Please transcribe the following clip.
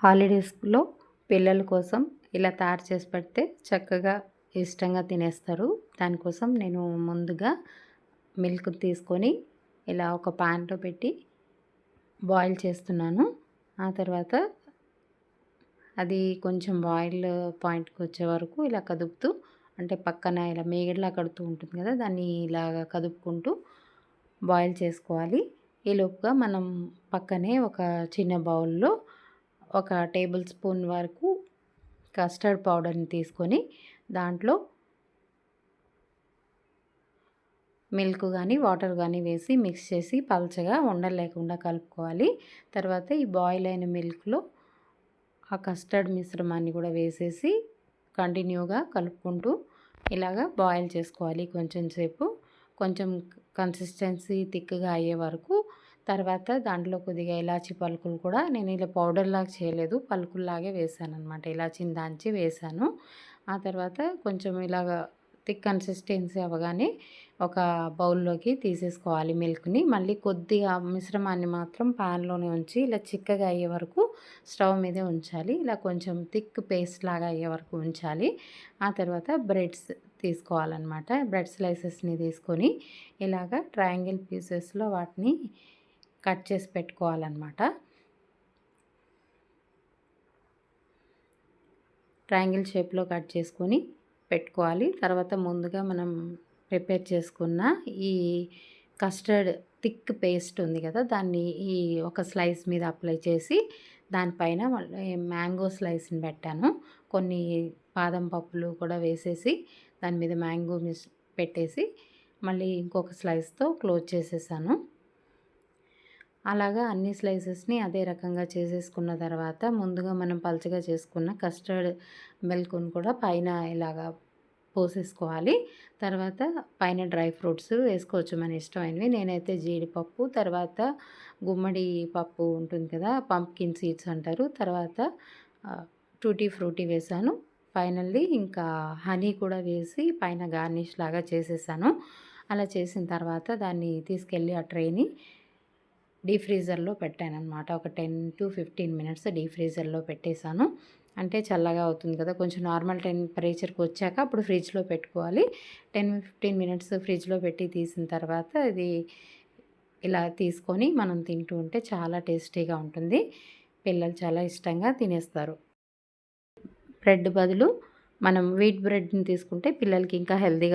హాలిడేస్లో పిల్లల కోసం ఇలా తయారు చేసి పెడితే చక్కగా ఇష్టంగా తినేస్తారు. దానికోసం నేను ముందుగా మిల్క్ తీసుకొని ఇలా ఒక ప్యాన్లో పెట్టి బాయిల్ చేస్తున్నాను. ఆ తర్వాత అది కొంచెం బాయిల్ పాయింట్కి వచ్చే వరకు ఇలా కదుపుతూ, అంటే పక్కన ఇలా మేగడలా కడుతూ ఉంటుంది కదా, దాన్ని ఇలాగా కదుపుకుంటూ బాయిల్ చేసుకోవాలి. ఈలోపుగా మనం పక్కనే ఒక చిన్న బౌల్లో ఒక టేబుల్ స్పూన్ వరకు కస్టర్డ్ పౌడర్ని తీసుకొని దాంట్లో మిల్క్ కానీ వాటర్ కానీ వేసి మిక్స్ చేసి పల్చగా ఉండలు లేకుండా కలుపుకోవాలి. తర్వాత ఈ బాయిల్ అయిన మిల్క్లో ఆ కస్టర్డ్ మిశ్రమాన్ని కూడా వేసేసి కంటిన్యూగా కలుపుకుంటూ ఇలాగా బాయిల్ చేసుకోవాలి కొంచెం సేపు. కొంచెం కన్సిస్టెన్సీ థిక్గా అయ్యే వరకు. తర్వాత దాంట్లో కొద్దిగా ఇలాచి పలుకులు కూడా, నేను ఇలా పౌడర్లాగా చేయలేదు, పలుకుల్లాగే వేసాను అనమాట. ఇలాచిని దంచి వేసాను. ఆ తర్వాత కొంచెం ఇలాగ థిక్ కన్సిస్టెన్సీ అవ్వగానే ఒక బౌల్లోకి తీసేసుకోవాలి మిల్క్ని. మళ్ళీ కొద్దిగా మిశ్రమాన్ని మాత్రం ప్యాన్లోనే ఉంచి ఇలా చిక్కగా అయ్యే వరకు స్టవ్ మీదే ఉంచాలి. ఇలా కొంచెం థిక్ పేస్ట్ లాగా అయ్యే వరకు ఉంచాలి. ఆ తర్వాత బ్రెడ్స్ తీసుకోవాలన్నమాట. బ్రెడ్ స్లైసెస్ని తీసుకొని ఇలాగ ట్రయాంగిల్ పీసెస్లో వాటిని కట్ చేసి పెట్టుకోవాలన్నమాట. ట్రయాంగిల్ షేప్లో కట్ చేసుకొని పెట్టుకోవాలి. తర్వాత ముందుగా మనం ప్రిపేర్ చేసుకున్న ఈ కస్టర్డ్ థిక్ పేస్ట్ ఉంది కదా, దాన్ని ఈ ఒక స్లైస్ మీద అప్లై చేసి దానిపైన మ్యాంగో స్లైస్ని పెట్టాను. కొన్ని బాదం పప్పులు కూడా వేసేసి దాని మీద మ్యాంగో పెట్టేసి మళ్ళీ ఇంకొక స్లైస్తో క్లోజ్ చేసేసాను. అలాగా అన్ని స్లైసెస్ని అదే రకంగా చేసేసుకున్న తర్వాత ముందుగా మనం పలుచగా చేసుకున్న కస్టర్డ్ మిల్క్ను కూడా పైన ఇలాగా పోసేసుకోవాలి. తర్వాత పైన డ్రై ఫ్రూట్స్ వేసుకోవచ్చు మన ఇష్టమైనవి. నేనైతే జీడిపప్పు, తర్వాత గుమ్మడి పప్పు ఉంటుంది కదా, పంప్కిన్ సీడ్స్ అంటారు, తర్వాత టూటీ ఫ్రూటీ వేసాను. ఫైనల్లీ ఇంకా హనీ కూడా వేసి పైన గార్నిష్ లాగా చేసేసాను. అలా చేసిన తర్వాత దాన్ని తీసుకెళ్ళి ఆ ట్రేని డీప్ ఫ్రీజర్లో పెట్టానన్నమాట. ఒక 10 to 15 మినిట్స్ డీప్ ఫ్రీజర్లో పెట్టేశాను. అంటే చల్లగా అవుతుంది కదా, కొంచెం నార్మల్ టెంపరేచర్కి వచ్చాక అప్పుడు ఫ్రిడ్జ్లో పెట్టుకోవాలి. 10-15 మినిట్స్ ఫ్రిడ్జ్లో పెట్టి తీసిన తర్వాత ఇది ఇలా తీసుకొని మనం తింటూ ఉంటే చాలా టేస్టీగా ఉంటుంది. పిల్లలు చాలా ఇష్టంగా తినేస్తారు. బ్రెడ్ బదులు మనం వీట్ బ్రెడ్ని తీసుకుంటే పిల్లలకి ఇంకా హెల్తీగా